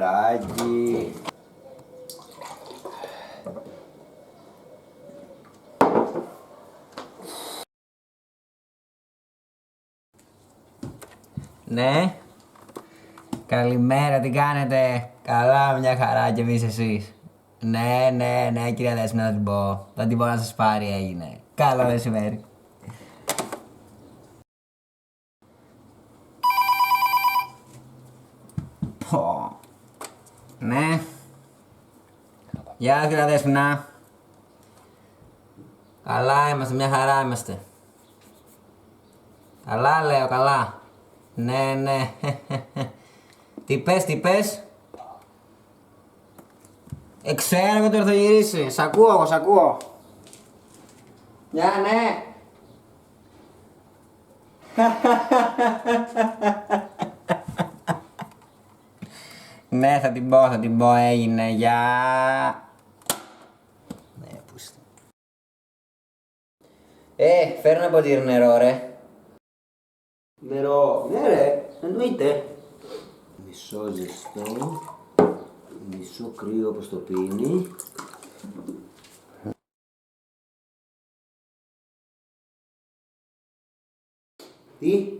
νεράκι. Ναι. Καλημέρα, τι κάνετε? Καλά, μια χαρά κι εμείς εσείς. Ναι, κυρία Δέσποινα, θα την πω. Θα την πω να σας πάρει, έγινε. Καλό μεσημέρι. Πω. Ναι. Γεια σας, κυρία Δέσποινα. Καλά είμαστε, μια χαρά είμαστε. Καλά λέω, καλά. Ναι. Τι πες. Ξέρω και το ορθογυρίσει. Σ' ακούω. Μια, ναι. Ναι, θα την πω, έγινε, γεια. Ναι, πούστη. Φέρνω ένα ποτήρι νερό, ρε. Νερό, ναι ρε, εννοείται. Μισό ζεστό, μισό κρύο όπως το πίνει. Τι?